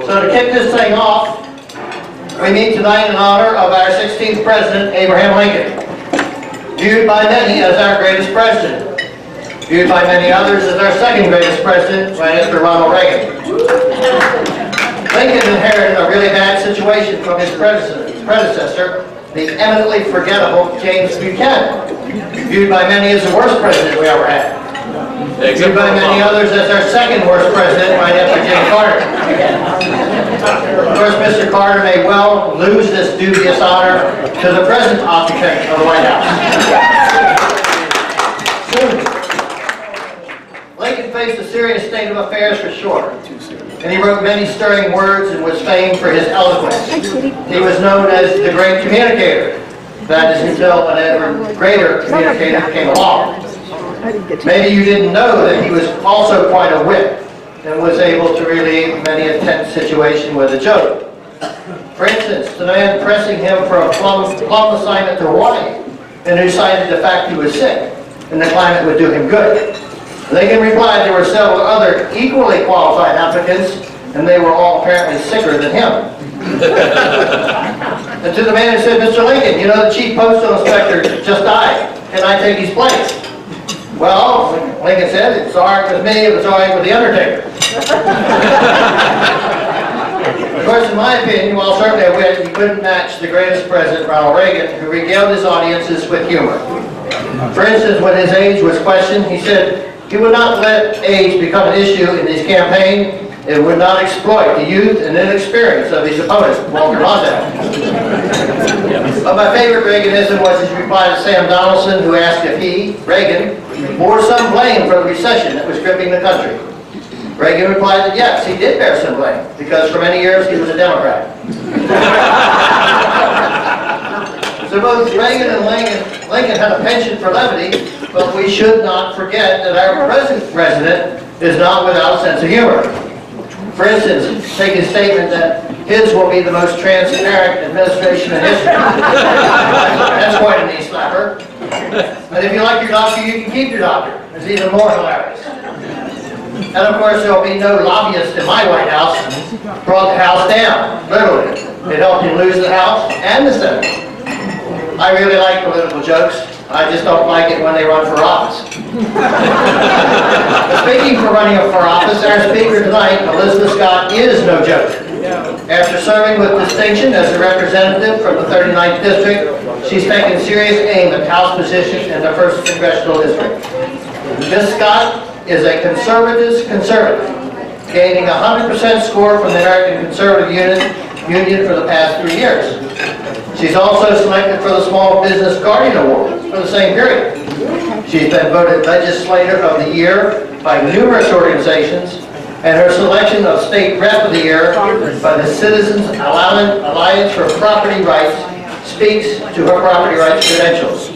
So to kick this thing off, we meet tonight in honor of our 16th President, Abraham Lincoln. Viewed by many as our greatest president. Viewed by many others as our second greatest president, right after Ronald Reagan. Lincoln inherited a really bad situation from his predecessor, the eminently forgettable James Buchanan. Viewed by many as the worst president we ever had. Viewed by many others as our second worst president, right after Jimmy Carter. Of course, Mr. Carter may well lose this dubious honor to the present occupant of the White House. Lincoln faced a serious state of affairs for sure, and he wrote many stirring words and was famed for his eloquence. He was known as the great communicator. That is until an ever greater communicator came along. Maybe you didn't know that he was also quite a wit and was able to relieve many a tense situation with a joke. For instance, the man pressing him for a plum assignment to Hawaii, and who cited the fact he was sick and the climate would do him good. Lincoln replied there were several other equally qualified applicants, and they were all apparently sicker than him. And to the man who said, Mr. Lincoln, you know the chief postal inspector just died. Can I take his place? Well, Lincoln said, it's all right with me, it was all right with the undertaker. Of course, in my opinion, while certainly a wit, he couldn't match the greatest president, Ronald Reagan, who regaled his audiences with humor. For instance, when his age was questioned, he said he would not let age become an issue in his campaign. It would not exploit the youth and inexperience of his opponent, Walter Mondale. But my favorite Reaganism was his reply to Sam Donaldson, who asked if he, Reagan, bore some blame for the recession that was gripping the country. Reagan replied that yes, he did bear some blame, because for many years he was a Democrat. So both Reagan and Lincoln had a penchant for levity, but we should not forget that our present president is not without a sense of humor. For instance, take his statement that his will be the most transparent administration in history. That's quite a knee slapper. And if you like your doctor, you can keep your doctor. It's even more hilarious. And of course, there will be no lobbyist in my White House. Brought the House down, literally. It helped him lose the House and the Senate. I really like political jokes. I just don't like it when they run for office. Speaking for running for office, our speaker tonight, Elizabeth Scott, is no joke. After serving with distinction as a representative from the 39th District, she's taken serious aim at House position in the 1st Congressional District. Ms. Scott is a conservative's conservative, gaining a 100% score from the American Conservative Union for the past 3 years. She's also selected for the Small Business Guardian Award for the same period. She's been voted Legislator of the Year by numerous organizations, and her selection of State Rep of the Year by the Citizens Alliance for Property Rights speaks to her property rights credentials.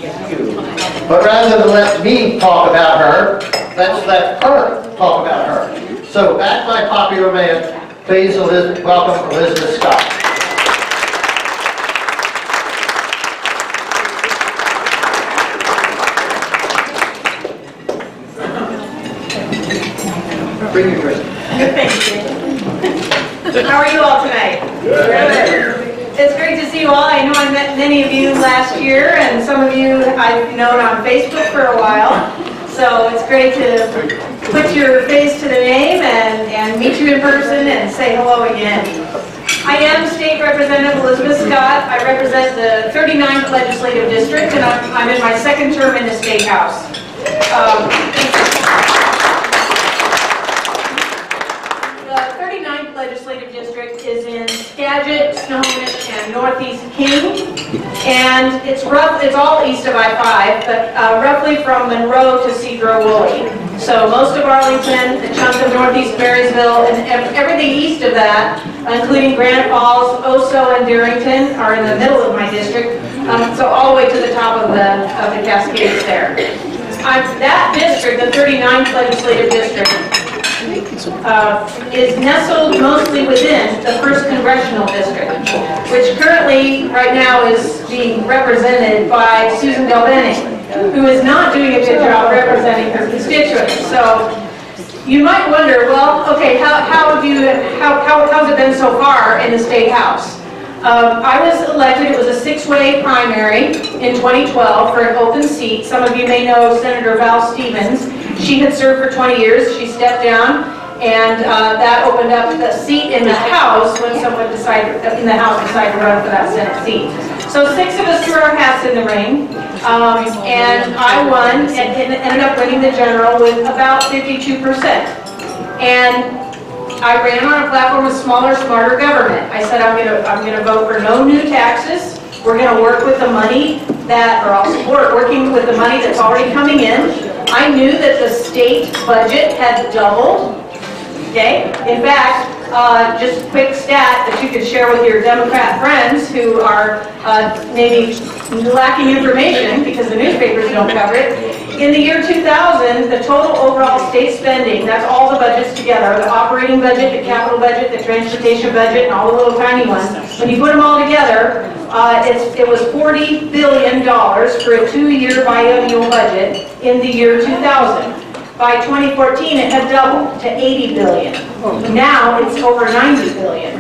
But rather than let me talk about her, let's let her talk about her. So, backed by popular demand, please welcome Elizabeth Scott. Bring your drink. Thank you. How are you all tonight? Good. It's great to see you all. I know I met many of you last year, and some of you I've known on Facebook for a while. So it's great to put your face to the name and meet you in person and say hello again. I am State Representative Elizabeth Scott. I represent the 39th Legislative District, and I'm in my 2nd term in the State House. Legislative District is in Skagit, Snohomish, and Northeast King, and it's all east of I-5, but roughly from Monroe to Cedro-Woolley. So most of Arlington, a chunk of Northeast Marysville, and everything east of that, including Granite Falls, Oso, and Darrington, are in the middle of my district. So all the way to the top of the Cascades there. That district, the 39th Legislative District, is nestled mostly within the 1st Congressional District, which currently, right now, is being represented by Susan Galvani, who is not doing a good job representing her constituents. So You might wonder, well, okay, how's it been so far in the State House? I was elected, it was a 6-way primary in 2012 for an open seat. Some of you may know Senator Val Stevens. She had served for 20 years, she stepped down, and that opened up the seat in the House when someone decided to run for that Senate seat. So 6 of us threw our hats in the ring, and I won, and ended up winning the general with about 52%. And I ran on a platform of smaller, smarter government. I said I'm gonna vote for no new taxes. We're gonna work with the money that, or I'll support working with the money that's already coming in. I knew that the state budget had doubled. Okay. In fact, just a quick stat that you could share with your Democrat friends who are maybe lacking information because the newspapers don't cover it. In the year 2000, the total overall state spending, that's all the budgets together, the operating budget, the capital budget, the transportation budget, and all the little tiny ones. When you put them all together, it was $40 billion for a 2-year biennial budget in the year 2000. By 2014, it had doubled to $80 billion. Now it's over $90 billion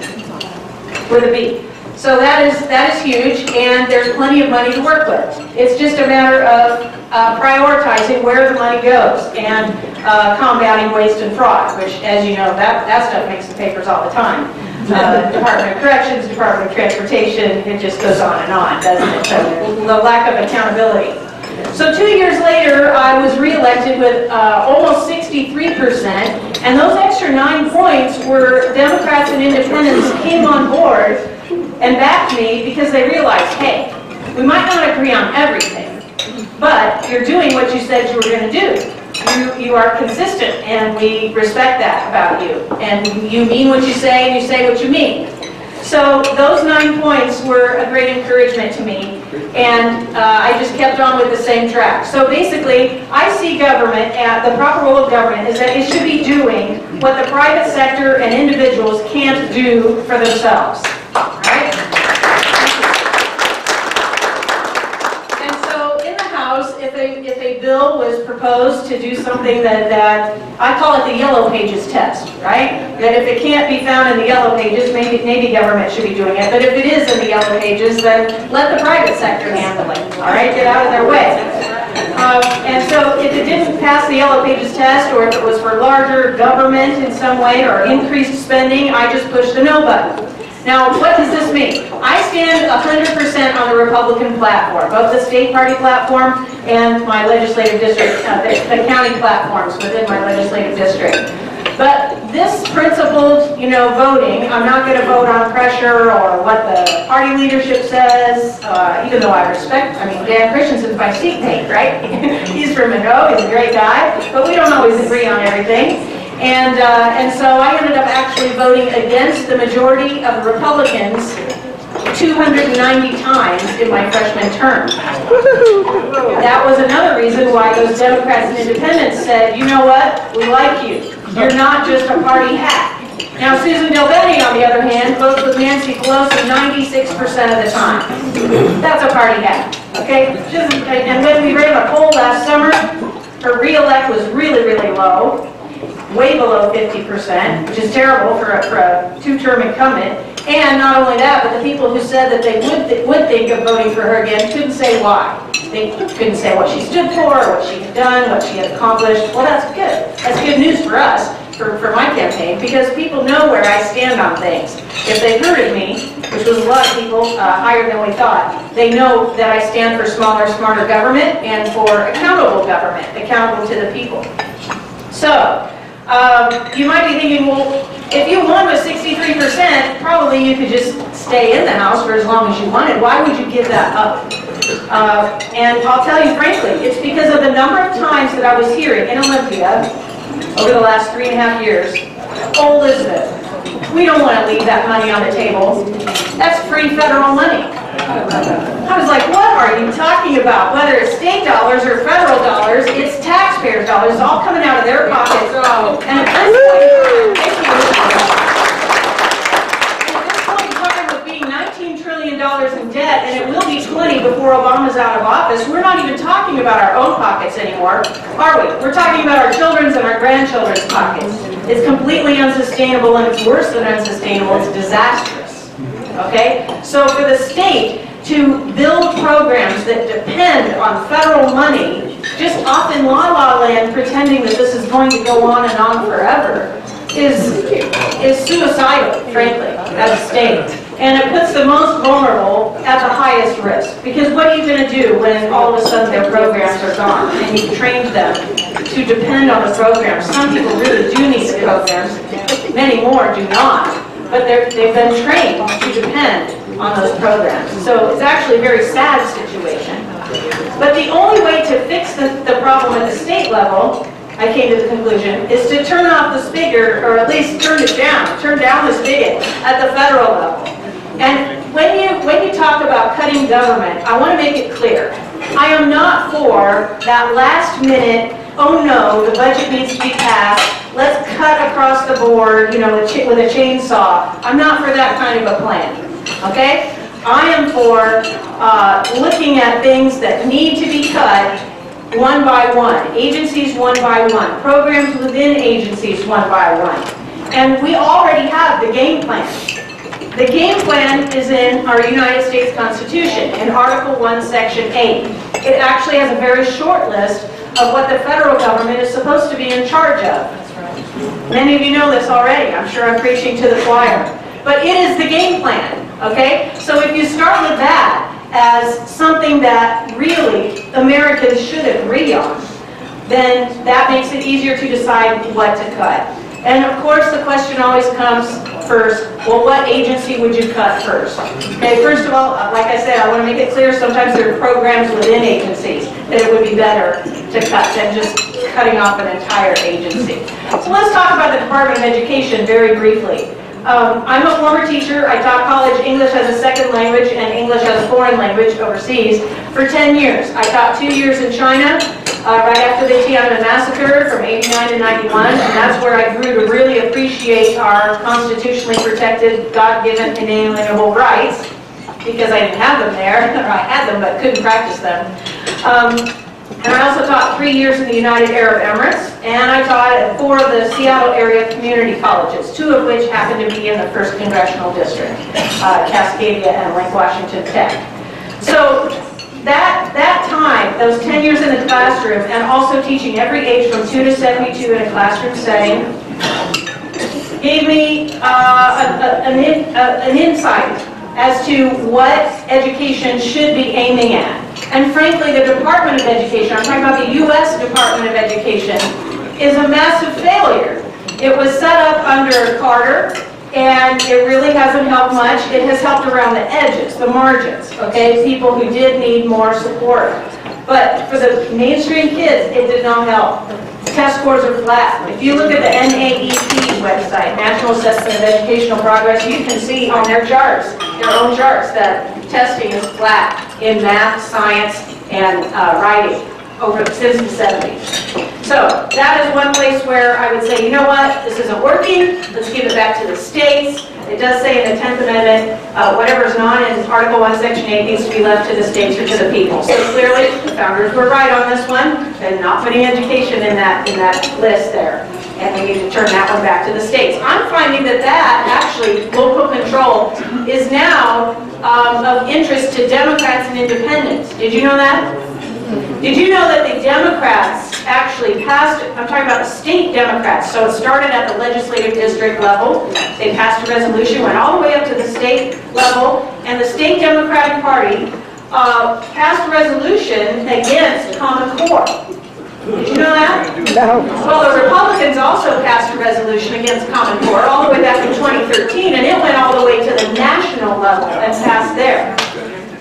with a B. So that is huge, and there's plenty of money to work with. It's just a matter of prioritizing where the money goes and combating waste and fraud, which, as you know, that stuff makes the papers all the time. Department of Corrections, Department of Transportation, it just goes on, doesn't it? So the lack of accountability. So 2 years later, I was reelected with almost 63%, and those extra 9 points were Democrats and independents who came on board and backed me because they realized, hey, we might not agree on everything, but you're doing what you said you were going to do. You are consistent, and we respect that about you, and you mean what you say, and you say what you mean. So those 9 points were a great encouragement to me, and I just kept on with the same track. So basically, I see government, the proper role of government is that it should be doing what the private sector and individuals can't do for themselves, right? And so in the House, if a bill was proposed to do something that I call it the Yellow Pages test, right? That if it can't be found in the Yellow Pages, maybe government should be doing it. But if it is in the Yellow Pages, then let the private sector handle it. All right, get out of their way. And so if it didn't pass the Yellow Pages test, or if it was for larger government in some way or increased spending, I just pushed the no button. Now, what does this mean? I stand 100% on the Republican platform, both the state party platform and my legislative district, the county platforms within my legislative district. But this principled, voting, I'm not going to vote on pressure or what the party leadership says, even though I Dan Christensen's my seatmate, right? He's from Monroe, he's a great guy, but we don't always agree on everything. And so I ended up actually voting against the majority of the Republicans 290 times in my freshman term. That was another reason why those Democrats and independents said, you know what, we like you. You're not just a party hack. Now, Susan Delveni, on the other hand, votes with Nancy Pelosi 96% of the time. That's a party hack, okay? And when we ran a poll last summer, her re-elect was really, really low. Way below 50%, which is terrible for a 2-term incumbent. And not only that, but the people who said that they would think of voting for her again couldn't say why. They couldn't say what she stood for, what she had done, what she had accomplished. Well, that's good. That's good news for us, for my campaign, because people know where I stand on things. If they heard me, which was a lot of people, higher than we thought, they know that I stand for smaller, smarter government and for accountable government, accountable to the people. So, you might be thinking, well, if you won with 63%, probably you could just stay in the House for as long as you wanted. Why would you give that up? And I'll tell you frankly, it's because of the number of times that I was hearing in Olympia over the last 3.5 years, oh, Elizabeth, we don't want to leave that money on the table. That's free federal money. I was like, what are you talking about? Whether it's state dollars or federal dollars, it's taxpayers' dollars. It's all coming out of their pockets. And at this point in time, with being $19 trillion in in debt, and it will be 20 before Obama's out of office. We're not even talking about our own pockets anymore, are we? We're talking about our children's and our grandchildren's pockets. It's completely unsustainable, and it's worse than unsustainable. It's disastrous. Okay? So for the state to build programs that depend on federal money, just off in la-la land pretending that this is going to go on and on forever, is suicidal, frankly, as a state. And it puts the most vulnerable at the highest risk. Because what are you going to do when all of a sudden their programs are gone and you've trained them to depend on the programs? Some people really do need the programs. Many more do not. But they've been trained to depend on those programs. So it's actually a very sad situation. But the only way to fix the problem at the state level, I came to the conclusion, is to turn off the spigot, or at least turn down the spigot at the federal level. And when you talk about cutting government, I want to make it clear. I am not for that last minute, oh no, the budget needs to be passed, let's cut across the board, you know, with a chainsaw. I'm not for that kind of a plan, okay? I am for looking at things that need to be cut one by one, agencies one by one, programs within agencies one by one. And we already have the game plan. The game plan is in our United States Constitution, in Article 1, Section 8. It actually has a very short list of what the federal government is supposed to be in charge of. Many of you know this already. I'm sure I'm preaching to the choir. But it is the game plan, okay? So if you start with that as something that really Americans should agree on, then that makes it easier to decide what to cut. And of course the question always comes first, well, what agency would you cut first? Okay, first of all, like I said, I want to make it clear sometimes there are programs within agencies that it would be better to cut than just cutting off an entire agency. So let's talk about the Department of Education very briefly. I'm a former teacher. I taught college English as a second language and English as a foreign language overseas for 10 years. I taught 2 years in China, right after the Tiananmen massacre from 89 to 91, and that's where I grew to really appreciate our constitutionally protected, God-given, inalienable rights, because I didn't have them there, or I had them but couldn't practice them. And I also taught 3 years in the United Arab Emirates, and I taught at 4 of the Seattle area community colleges, 2 of which happened to be in the 1st Congressional District, Cascadia and Lake Washington Tech. So that time, those 10 years in the classroom, and also teaching every age from 2 to 72 in a classroom setting, gave me an insight as to what education should be aiming at. And frankly, the Department of Education, I'm talking about the U.S. Department of Education, is a massive failure. It was set up under Carter, and it really hasn't helped much. It has helped around the edges, the margins, okay? People who did need more support. But for the mainstream kids, it did not help. Test scores are flat. If you look at the NAEP website, National Assessment of Educational Progress, you can see on their charts, their own charts, that testing is flat in math, science, and writing since the 70s. So that is one place where I would say, you know what, this isn't working, let's give it back to the states. It does say in the 10th Amendment, whatever is not in Article 1, Section 8 needs to be left to the states or to the people. So clearly, the founders were right on this one, and not putting education in that list there. And we need to turn that one back to the states. I'm finding that actually, local control is now of interest to Democrats and independents. Did you know that? Did you know that the Democrats actually passed, I'm talking about the state Democrats, so it started at the legislative district level, they passed a resolution, went all the way up to the state level, and the state Democratic Party passed a resolution against Common Core. Did you know that? No. Well, the Republicans also passed a resolution against Common Core all the way back in 2013, and it went all the way to the national level and passed there.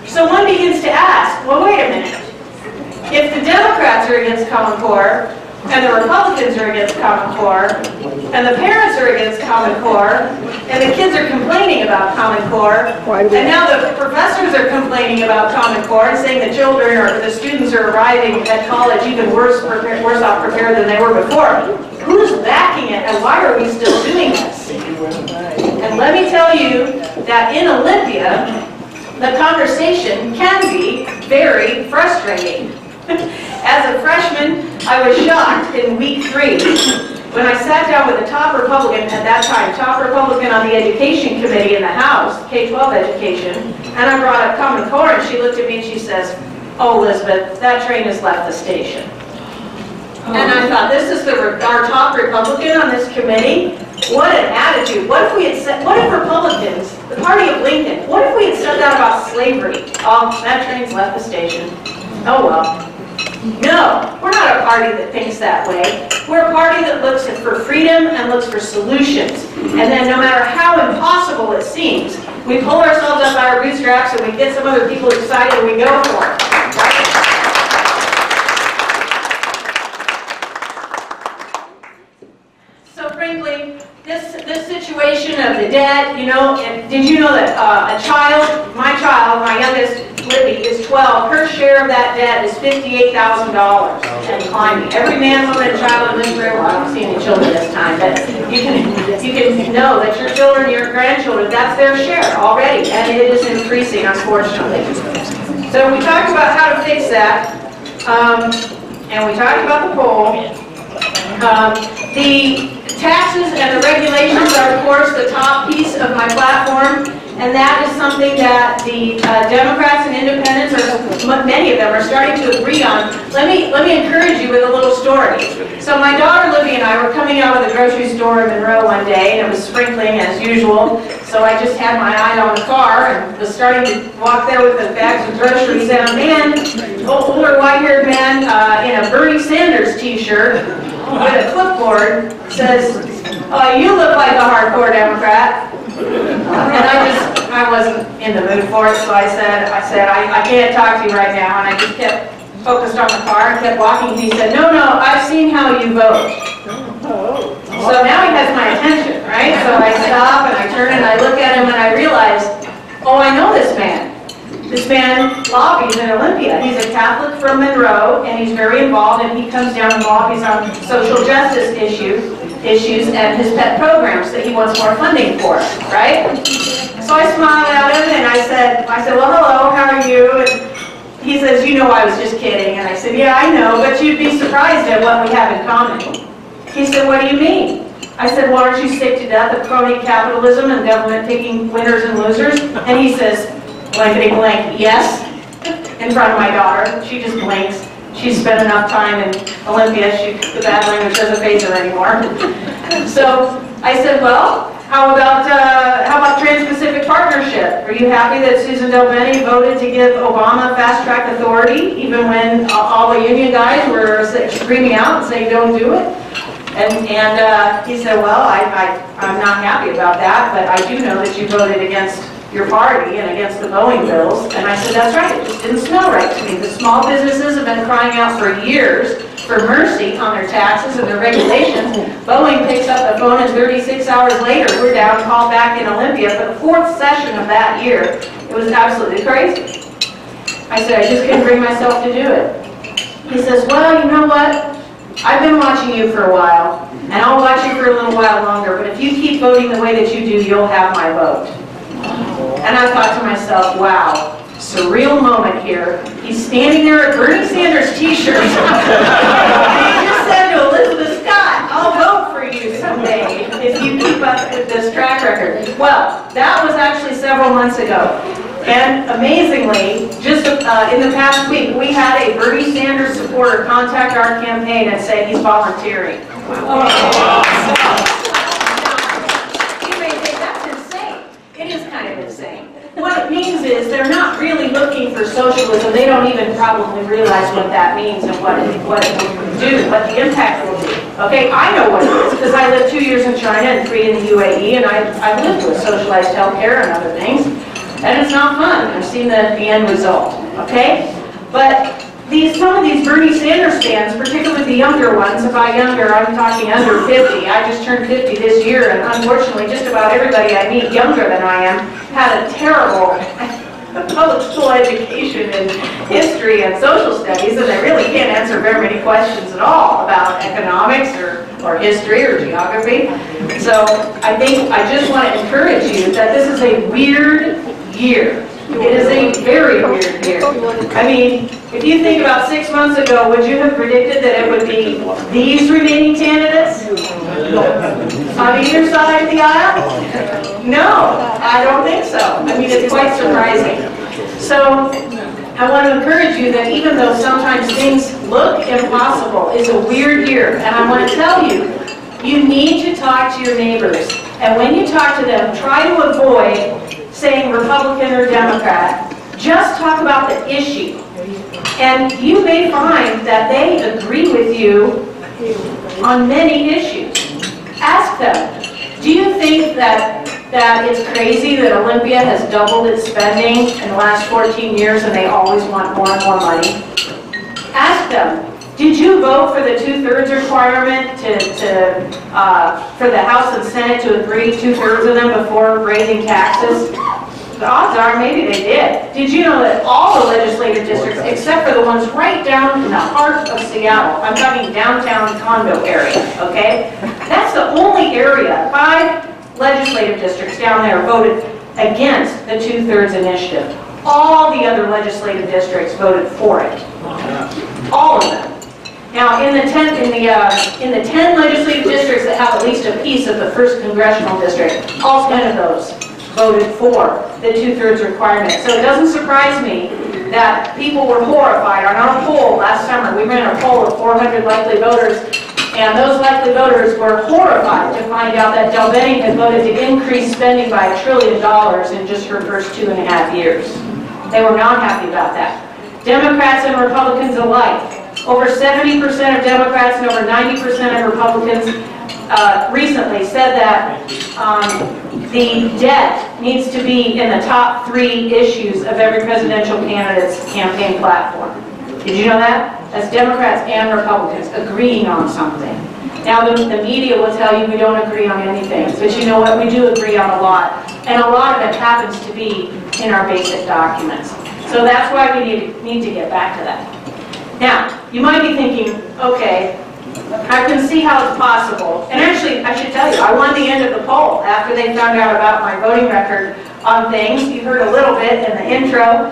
So one begins to ask, well, wait a minute. If the Democrats are against Common Core, and the Republicans are against Common Core, and the parents are against Common Core, and the kids are complaining about Common Core, and now the professors are complaining about Common Core and saying the children or the students are arriving at college even worse off prepared than they were before. Who's backing it, and why are we still doing this? And let me tell you that in Olympia, the conversation can be very frustrating. As a freshman, I was shocked in week 3 when I sat down with the top Republican at that time, top Republican on the Education Committee in the House, K-12 education, and I brought up Common Core, and she looked at me and she says, "Oh, Elizabeth, that train has left the station." And I thought, this is our top Republican on this committee? What an attitude. What if we had said, what if Republicans, the party of Lincoln, what if we had said that about slavery? Oh, that train's left the station. Oh well. No, we're not a party that thinks that way. We're a party that looks for freedom and looks for solutions. And then no matter how impossible it seems, we pull ourselves up by our bootstraps and we get some other people excited and we go for it. Right? So frankly, this situation of the debt, you know, and did you know that my youngest, Libby, is 12. Her share of that debt is $58,000 and climbing. Every man, woman, and child in this room, well, I don't see any children this time, but you can know that your children, your grandchildren, that's their share already, and it is increasing, unfortunately. So we talked about how to fix that, and we talked about the poll. The taxes and the regulations are, of course, the top piece of my platform, and that is something that the Democrats and Independents, or many of them, are starting to agree on. Let me encourage you with a little story. So my daughter Libby and I were coming out of the grocery store in Monroe one day, and it was sprinkling as usual. So I just had my eye on the car and was starting to walk there with the bags of groceries, and a man, older white-haired man in a Bernie Sanders t-shirt with a clipboard says, "Oh, you look like a hardcore Democrat." And I wasn't in the mood for it, so I said, I can't talk to you right now, and I just kept focused on the car and kept walking. He said, no, I've seen how you vote. So now he has my attention, right? So I stop and I turn and I look at him and I realize, oh, I know this man. This man lobbies in Olympia. He's a Catholic from Monroe, and he's very involved, and he comes down and lobbies on social justice issues and his pet programs that he wants more funding for, right? So I smiled at him and I said, well, hello, how are you? And he says, you know, I was just kidding. And I said, yeah, I know, but you'd be surprised at what we have in common. He said, what do you mean? I said, well, aren't you sick to death of crony capitalism and government picking winners and losers? And he says, blankety blank, yes, in front of my daughter. She just blinks. She's spent enough time in Olympia, the bad language doesn't faze her anymore. So I said, well, how about Trans-Pacific Partnership? Are you happy that Susan Delbene voted to give Obama fast-track authority, even when all the union guys were screaming out and saying, don't do it? And he said, well, I'm not happy about that, but I do know that you voted against your party and against the Boeing bills. And I said, that's right, it just didn't smell right to me. The small businesses have been crying out for years for mercy on their taxes and their regulations. Boeing picks up the phone and 36 hours later, we're down, called back in Olympia for the 4th session of that year. It was absolutely crazy. I said, I just couldn't bring myself to do it. He says, well, you know what? I've been watching you for a while, and I'll watch you for a little while longer, but if you keep voting the way that you do, you'll have my vote. And I thought to myself, wow, surreal moment here. He's standing there at Bernie Sanders t-shirt. And he just said to Elizabeth Scott, I'll vote for you someday if you keep up with this track record. Well, that was actually several months ago. And amazingly, just in the past week, we had a Bernie Sanders supporter contact our campaign and say he's volunteering. What it means is they're not really looking for socialism. They don't even probably realize what that means and what it will do, what the impact will be. Okay, I know what it is because I lived 2 years in China and 3 in the UAE, and I've lived with socialized healthcare and other things, and it's not fun. I've seen the end result. Okay, but some of these Bernie Sanders fans, particularly the younger ones, and by younger I'm talking under 50. I just turned 50 this year, and unfortunately just about everybody I meet younger than I am had a terrible public school education in history and social studies, and they really can't answer very many questions at all about economics or history or geography. So I just want to encourage you that this is a weird year. It is a very weird year. I mean, if you think about 6 months ago, would you have predicted that it would be these remaining candidates? On either side of the aisle? No, I don't think so. I mean, it's quite surprising. So, I want to encourage you that even though sometimes things look impossible, it's a weird year. And I want to tell you, you need to talk to your neighbors. And when you talk to them, try to avoid saying Republican or Democrat. Just talk about the issue. And you may find that they agree with you on many issues. Ask them, do you think that it's crazy that Olympia has doubled its spending in the last 14 years and they always want more and more money? Ask them, did you vote for the 2/3 requirement for the House and Senate to agree, 2/3 of them, before raising taxes? The odds are maybe they did. Did you know that all the legislative districts, except for the ones right down in the heart of Seattle, I'm talking downtown condo area, okay? That's the only area, 5 legislative districts down there voted against the 2/3 initiative. All the other legislative districts voted for it. All of them. Now, in the 10 legislative districts that have at least a piece of the 1st congressional district, all 10 of those voted for the 2/3 requirement. So it doesn't surprise me that people were horrified. On our poll last summer, we ran a poll of 400 likely voters, and those likely voters were horrified to find out that Del Benning had voted to increase spending by $1 trillion in just her first 2.5 years. They were not happy about that. Democrats and Republicans alike. Over 70% of Democrats and over 90% of Republicans recently said that the debt needs to be in the top 3 issues of every presidential candidate's campaign platform. Did you know that? That's Democrats and Republicans agreeing on something. Now the media will tell you we don't agree on anything, but you know what? We do agree on a lot. And a lot of it happens to be in our basic documents. So that's why we need to get back to that. Now, you might be thinking, okay, I can see how it's possible. And actually, I should tell you, I won the end of the poll after they found out about my voting record on things. You heard a little bit in the intro.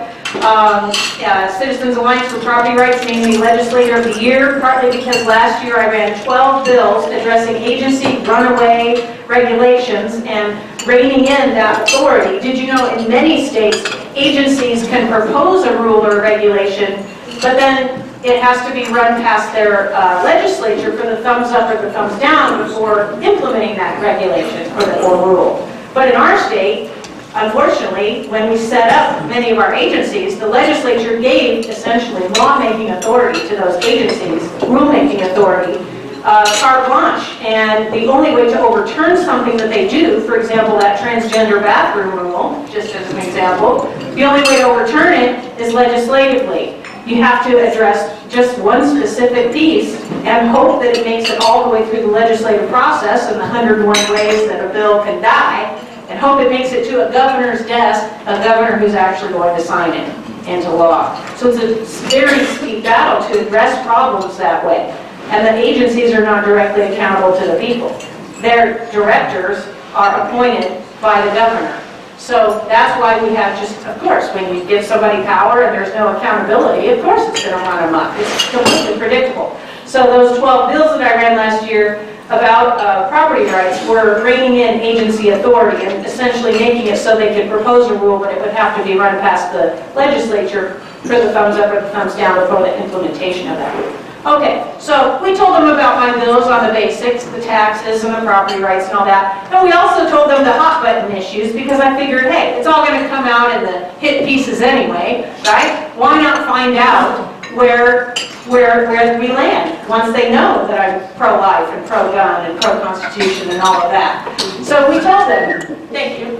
Citizens Alliance for Property Rights named me Legislator of the Year, partly because last year I ran 12 bills addressing agency runaway regulations and reining in that authority. Did you know in many states, agencies can propose a rule or regulation, but then it has to be run past their legislature for the thumbs up or the thumbs down before implementing that regulation or rule. But in our state, unfortunately, when we set up many of our agencies, the legislature gave essentially lawmaking authority to those agencies, rulemaking authority, carte blanche. And the only way to overturn something that they do, for example, that transgender bathroom rule, just as an example, the only way to overturn it is legislatively. You have to address just one specific piece and hope that it makes it all the way through the legislative process and the 101 ways that a bill can die, and hope it makes it to a governor's desk, a governor who's actually going to sign it into law. So it's a very steep battle to address problems that way. And the agencies are not directly accountable to the people. Their directors are appointed by the governor. So that's why we have just, of course, when you give somebody power and there's no accountability, of course it's going to run amok. It's completely predictable. So those 12 bills that I ran last year about property rights were reining in agency authority and essentially making it so they could propose a rule, but it would have to be run past the legislature for the thumbs up or the thumbs down before the implementation of that rule. Okay, so we told them about my bills on the basics, the taxes and the property rights and all that. And we also told them the hot button issues because I figured, hey, it's all going to come out in the hit pieces anyway, right? Why not find out where we land once they know that I'm pro-life and pro-gun and pro-constitution and all of that. So we told them, thank you.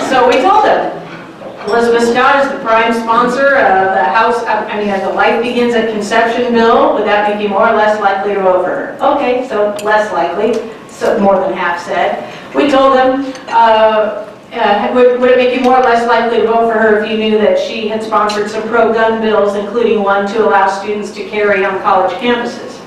So we told them, Elizabeth Scott is the prime sponsor of the House, the Life Begins at Conception bill. Would that make you more or less likely to vote for her? Okay, so less likely, so more than half said. We told them, would it make you more or less likely to vote for her if you knew that she had sponsored some pro-gun bills, including one to allow students to carry on college campuses,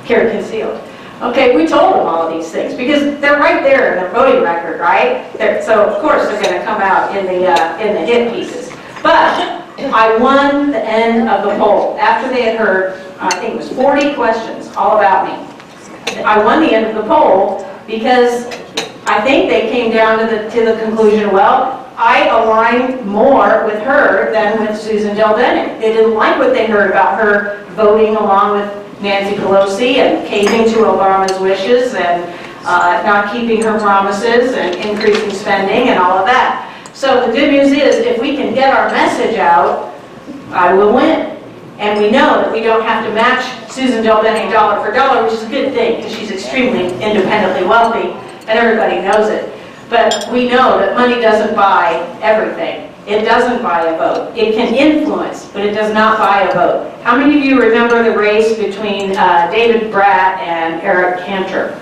carry concealed? Okay, we told them all of these things because they're right there in their voting record, right? So of course they're going to come out in the hit pieces. But I won the end of the poll after they had heard, I think it was 40 questions all about me. I won the end of the poll because I think they came down to the conclusion, well, I aligned more with her than with Susan Delbene. They didn't like what they heard about her voting along with Nancy Pelosi and caving to Obama's wishes and not keeping her promises and increasing spending and all of that. So the good news is, if we can get our message out, I will win. And we know that we don't have to match Susan Delbene dollar for dollar, which is a good thing because she's extremely independently wealthy and everybody knows it. But we know that money doesn't buy everything. It doesn't buy a vote. It can influence, but it does not buy a vote. How many of you remember the race between David Brat and Eric Cantor?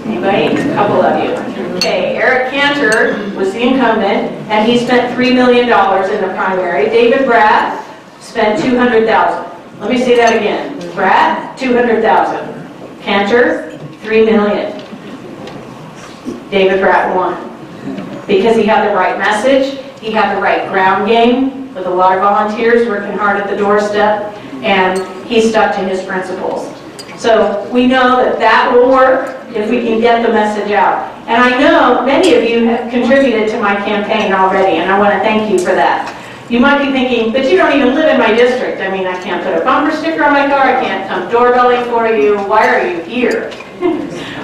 Anybody? A couple of you. Okay, Eric Cantor was the incumbent, and he spent $3 million in the primary. David Brat spent $200,000. Let me say that again. Brat, $200,000. Cantor, $3 million. David Brat won because he had the right message, he had the right ground game with a lot of volunteers working hard at the doorstep, and he stuck to his principles. So we know that that will work if we can get the message out. And I know many of you have contributed to my campaign already, and I want to thank you for that. You might be thinking, but you don't even live in my district. I mean, I can't put a bumper sticker on my car, I can't come doorbelling for you. Why are you here?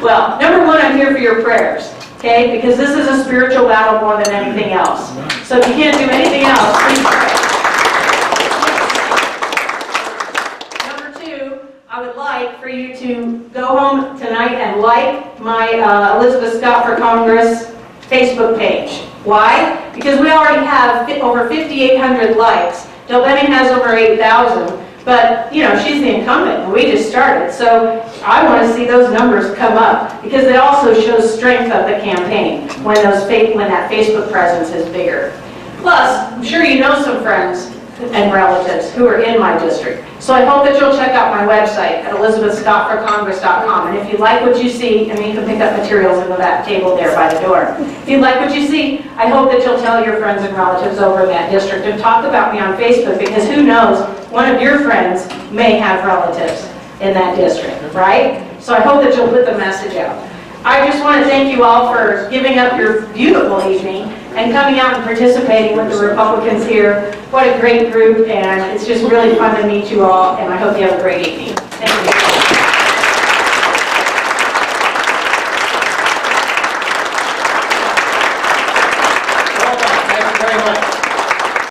Well, number one, I'm here for your prayers. Okay, because this is a spiritual battle more than anything else. So if you can't do anything else, please pray. Number two, I would like for you to go home tonight and like my Elizabeth Scott for Congress Facebook page. Why? Because we already have over 5,800 likes. Delbene has over 8,000. But, you know, she's the incumbent, and we just started. So I want to see those numbers come up, because it also shows strength of the campaign when that Facebook presence is bigger. Plus, I'm sure you know some friends and relatives who are in my district. So I hope that you'll check out my website at elizabethscottforcongress.com. And if you like what you see, and you can pick up materials in the back table there by the door. If you like what you see, I hope that you'll tell your friends and relatives over in that district and talk about me on Facebook, because who knows, one of your friends may have relatives in that district, right? So I hope that you'll put the message out. I just want to thank you all for giving up your beautiful evening and coming out and participating with the Republicans here. What a great group, and it's just really fun to meet you all, and I hope you have a great evening. Thank you.